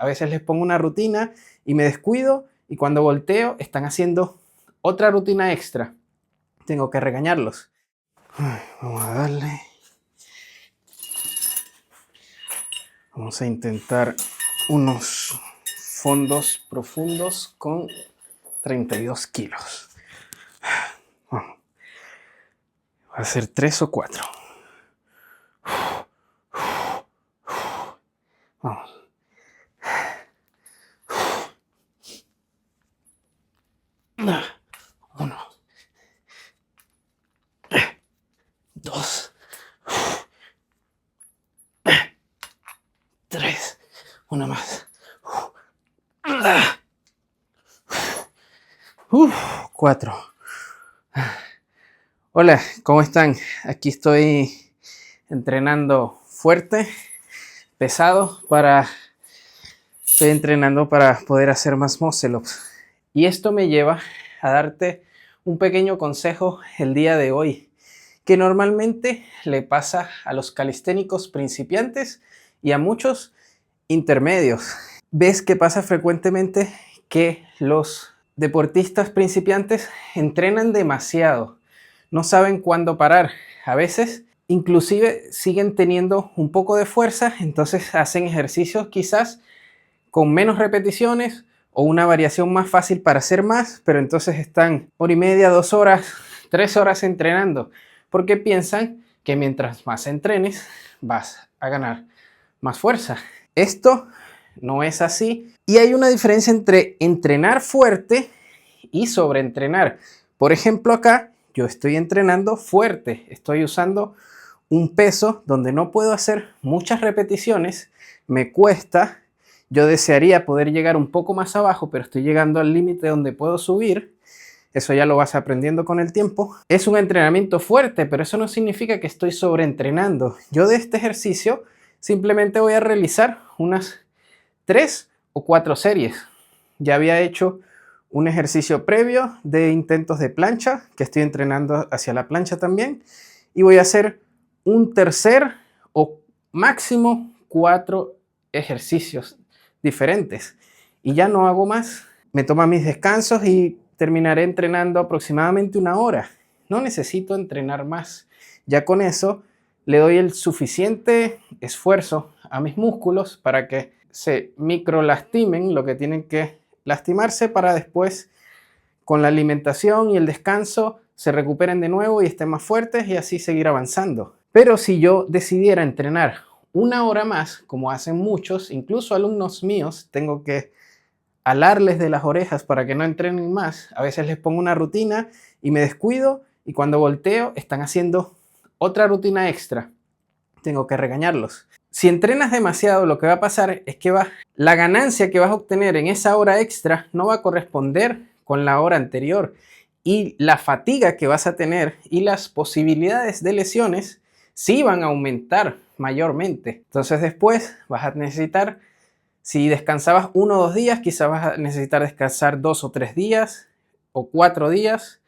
A veces les pongo una rutina y me descuido y cuando volteo están haciendo otra rutina extra. Tengo que regañarlos. Vamos a darle. Vamos a intentar unos fondos profundos con 32 kilos. Vamos. Va a ser 3 o 4. Vamos. 1, 2, 3, una más. 4. Hola, ¿cómo están? Aquí estoy entrenando fuerte, pesado, estoy entrenando para poder hacer más muscle ups. Y esto me lleva a darte un pequeño consejo el día de hoy, que normalmente le pasa a los calisténicos principiantes y a muchos intermedios. Ves que pasa frecuentemente que los deportistas principiantes entrenan demasiado, no saben cuándo parar. A veces inclusive siguen teniendo un poco de fuerza, entonces hacen ejercicios quizás con menos repeticiones o una variación más fácil para hacer más, pero entonces están 1 hora y media, 2 horas, 3 horas entrenando, porque piensan que mientras más entrenes vas a ganar más fuerza. Esto no es así y hay una diferencia entre entrenar fuerte y sobreentrenar. Por ejemplo, acá yo estoy entrenando fuerte, estoy usando un peso donde no puedo hacer muchas repeticiones, me cuesta. Yo desearía poder llegar un poco más abajo, pero estoy llegando al límite donde puedo subir. Eso ya lo vas aprendiendo con el tiempo. Es un entrenamiento fuerte, pero eso no significa que estoy sobreentrenando. Yo de este ejercicio simplemente voy a realizar unas 3 o 4 series. Ya había hecho un ejercicio previo de intentos de plancha, que estoy entrenando hacia la plancha también. Y voy a hacer un tercer o máximo 4 ejercicios diferentes y ya no hago más. Me tomo mis descansos y terminaré entrenando aproximadamente 1 hora. No necesito entrenar más. Ya con eso le doy el suficiente esfuerzo a mis músculos para que se microlastimen lo que tienen que lastimarse, para después con la alimentación y el descanso se recuperen de nuevo y estén más fuertes y así seguir avanzando. Pero si yo decidiera entrenar 1 hora más, como hacen muchos, incluso alumnos míos, tengo que alarles de las orejas para que no entrenen más. A veces les pongo una rutina y me descuido y cuando volteo están haciendo otra rutina extra. Tengo que regañarlos. Si entrenas demasiado, lo que va a pasar es que la ganancia que vas a obtener en esa hora extra no va a corresponder con la hora anterior, y la fatiga que vas a tener y las posibilidades de lesiones sí van a aumentar mayormente. Entonces después vas a necesitar, si descansabas 1 o 2 días, quizás vas a necesitar descansar 2 o 3 días o 4 días.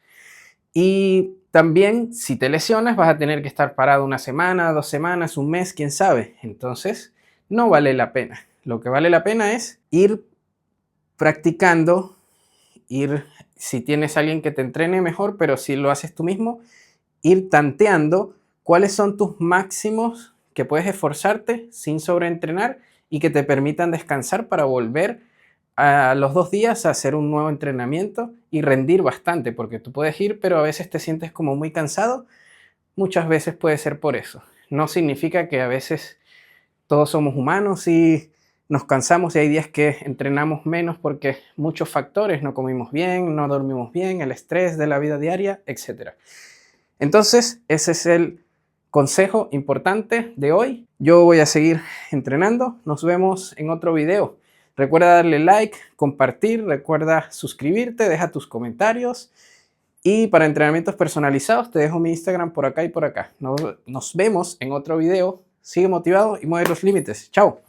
Y también si te lesionas vas a tener que estar parado 1 semana, 2 semanas, 1 mes, quién sabe. Entonces no vale la pena. Lo que vale la pena es ir practicando, si tienes alguien que te entrene mejor, pero si lo haces tú mismo, ir tanteando cuáles son tus máximos que puedes esforzarte sin sobreentrenar y que te permitan descansar para volver a los 2 días a hacer un nuevo entrenamiento y rendir bastante, porque tú puedes ir, pero a veces te sientes como muy cansado. Muchas veces puede ser por eso. No significa que a veces todos somos humanos y nos cansamos y hay días que entrenamos menos porque muchos factores, no comimos bien, no dormimos bien, el estrés de la vida diaria, etc. Entonces, ese es el consejo importante de hoy. Yo voy a seguir entrenando. Nos vemos en otro video. Recuerda darle like, compartir, recuerda suscribirte, deja tus comentarios. Y para entrenamientos personalizados te dejo mi Instagram por acá y por acá. Nos vemos en otro video. Sigue motivado y mueve los límites. Chao.